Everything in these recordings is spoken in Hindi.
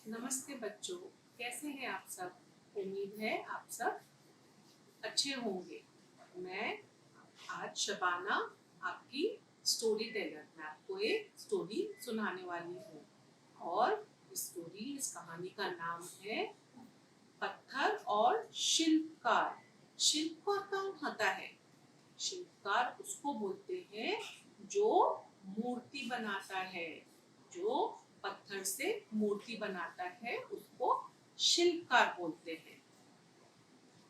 नमस्ते बच्चों, कैसे हैं आप सब। उम्मीद है आप सब अच्छे होंगे। मैं आज शबाना, आपकी स्टोरी टेलर, मैं आपको एक स्टोरी सुनाने वाली हूँ। और इस कहानी का नाम है पत्थर और शिल्पकार। शिल्पकार कौन होता है? शिल्पकार उसको बोलते हैं जो मूर्ति बनाता है, जो पत्थर से मूर्ति बनाता है, उसको शिल्पकार बोलते हैं।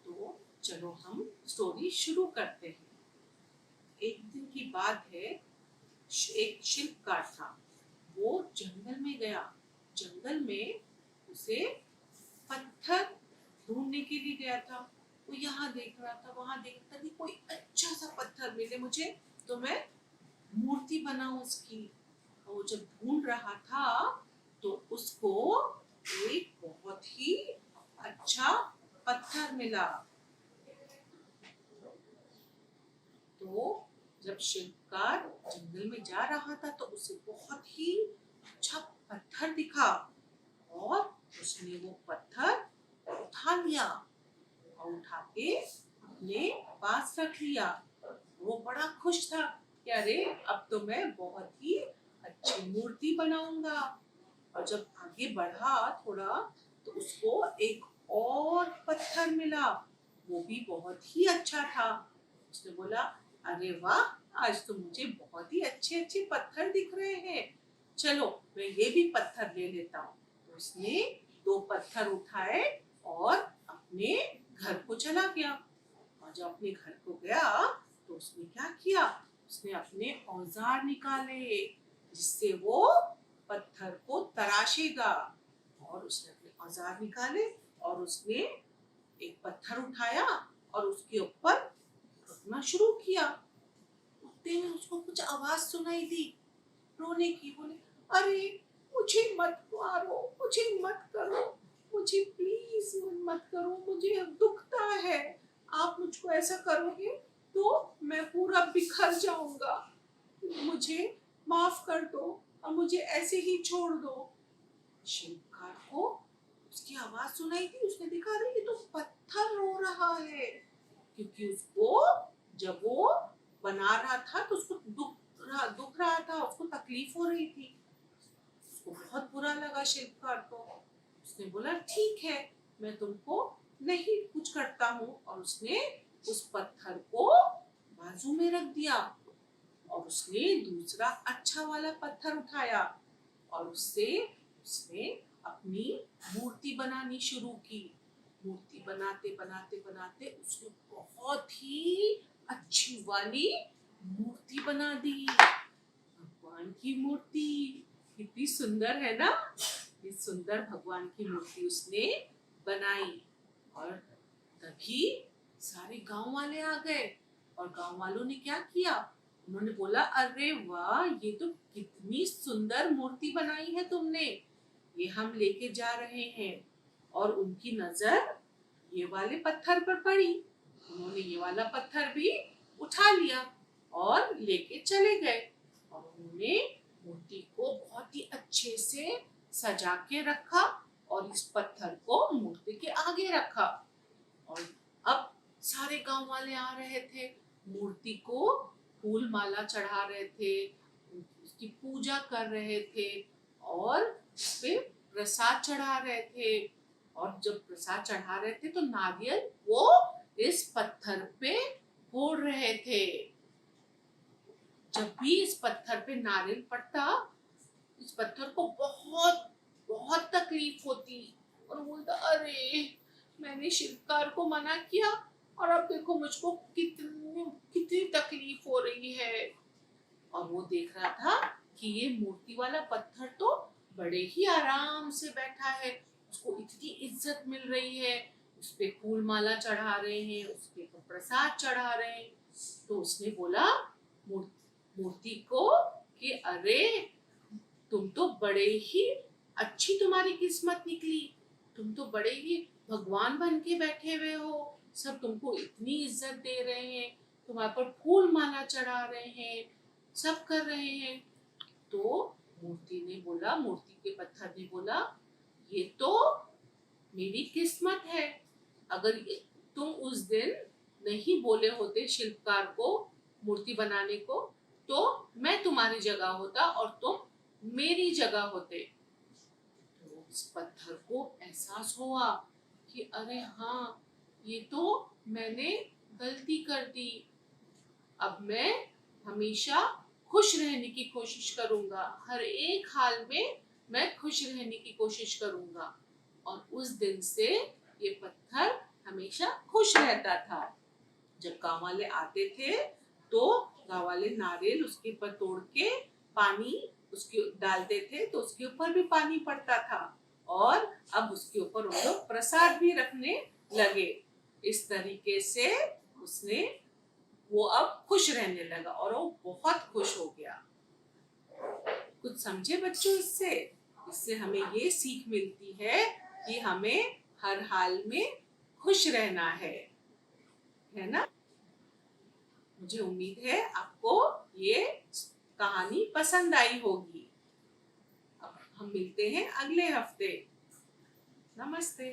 तो चलो हम स्टोरी शुरू करते हैं। एक दिन की बात है, एक शिल्पकार था। वो जंगल में गया। जंगल में उसे पत्थर ढूंढने के लिए गया था। वो यहाँ देख रहा था, वहां देख रहा था कि कोई अच्छा सा पत्थर मिले मुझे तो मैं मूर्ति बनाऊं उसकी। और वो जब ढूंढ रहा था तो उसको एक बहुत ही अच्छा पत्थर मिला। तो जब शिल्पकार जंगल में जा रहा था तो उसे बहुत ही अच्छा पत्थर दिखा और उसने वो पत्थर उठा लिया और उठा के अपने पास रख लिया। वो बड़ा खुश था कि अरे अब तो मैं बहुत ही अच्छी मूर्ति बनाऊंगा। और जब आगे बढ़ा थोड़ा तो उसको एक और पत्थर मिला, वो भी बहुत ही अच्छा था। उसने बोला, अरे वाह, आज तो मुझे बहुत ही अच्छे अच्छे पत्थर दिख रहे हैं, चलो मैं ये भी पत्थर ले लेता हूँ। तो उसने 2 पत्थर उठाए और अपने घर को चला गया। और जब अपने घर को गया तो उसने क्या किया, उसने अपने औजार निकाले जिससे वो पत्थर को तराशेगा। और उसने अपने औजार निकाले और उसने एक पत्थर उठाया और उसके ऊपर रखना शुरू किया। उतने में उसको कुछ आवाज सुनाई दी, रोने की। बोले, अरे मुझे मत मारो, मुझे मत करो, मुझे प्लीज मत करो, मुझे दुखता है। आप मुझको ऐसा करोगे तो मैं पूरा बिखर जाऊंगा, मुझे माफ कर दो और मुझे ऐसे ही छोड़ दो। शिल्पकार को उसकी आवाज सुनाई दी। उसने देखा, अरे ये तो पत्थर रो रहा है, क्योंकि उसको जब वो बना रहा था तो उसको दुख रहा था, उसको तकलीफ हो रही थी। उसको बहुत बुरा लगा शिल्पकार को। उसने बोला, ठीक है, मैं तुमको नहीं कुछ करता हूँ। और उसने उस पत्थर को बाजू में रख दिया और उसने दूसरा अच्छा वाला पत्थर उठाया और उससे उसने अपनी मूर्ति बनानी शुरू की। मूर्ति बनाते बनाते बनाते उसने बहुत ही अच्छी वाली मूर्ति बना दी। भगवान की मूर्ति कितनी सुंदर है ना। ये सुंदर भगवान की मूर्ति उसने बनाई। और तभी सारे गांव वाले आ गए और गांव वालों ने क्या किया, उन्होंने बोला, अरे वाह, ये तो कितनी सुंदर मूर्ति बनाई है तुमने, ये हम लेके जा रहे हैं। और उनकी नजर ये वाले पत्थर पर पड़ी। उन्होंने ये वाला पत्थर भी उठा लिया और लेके चले गए। और उन्होंने मूर्ति को बहुत ही अच्छे से सजा के रखा और इस पत्थर को मूर्ति के आगे रखा। और अब सारे गांव वाले आ रहे थे, मूर्ति को फूल माला चढ़ा रहे थे, उसकी पूजा कर रहे थे और उस पे प्रसाद चढ़ा रहे थे। और जब प्रसाद चढ़ा रहे थे तो नारियल वो इस पत्थर पे फोड़ रहे थे। जब भी इस पत्थर पे नारियल पड़ता, इस पत्थर को बहुत बहुत तकलीफ होती और बोलता, अरे मैंने शिल्पकार को मना किया और अब देखो मुझको कितनी कितनी तकलीफ हो रही है। और वो देख रहा था कि ये मूर्ति वाला पत्थर तो बड़े ही आराम से बैठा है, उसको इतनी इज्जत मिल रही है, उस पे फूल माला चढ़ा रहे हैं, उसके प्रसाद चढ़ा रहे हैं। तो उसने बोला मूर्ति को कि अरे तुम तो बड़े ही अच्छी तुम्हारी किस्मत निकली, तुम तो बड़े ही भगवान बन के बैठे हुए हो, सब तुमको इतनी इज्जत दे रहे हैं, तुम्हारे पर फूल माला चढ़ा रहे हैं, सब कर रहे हैं। तो मूर्ति के पत्थर ने बोला, ये तो मेरी किस्मत है। अगर तुम उस दिन नहीं बोले होते शिल्पकार को मूर्ति बनाने को, तो मैं तुम्हारी जगह होता और तुम मेरी जगह होते। तो उस पत्थर को एहसास हुआ कि अरे हाँ, ये तो मैंने गलती कर दी। अब मैं हमेशा खुश रहने की कोशिश करूंगा, हर एक हाल में मैं खुश रहने की कोशिश करूंगा। और उस दिन से ये पत्थर हमेशा खुश रहता था। जब गांव वाले आते थे तो गांव वाले नारियल उसके ऊपर तोड़ के पानी उसके डालते थे, तो उसके ऊपर भी पानी पड़ता था। और अब उसके ऊपर उन लोग प्रसाद भी रखने लगे। इस तरीके से उसने वो अब खुश रहने लगा और वो बहुत खुश हो गया। कुछ समझे बच्चों इससे? इससे हमें ये सीख मिलती है कि हमें हर हाल में खुश रहना है ना? मुझे उम्मीद है आपको ये कहानी पसंद आई होगी। अब हम मिलते हैं अगले हफ्ते। नमस्ते।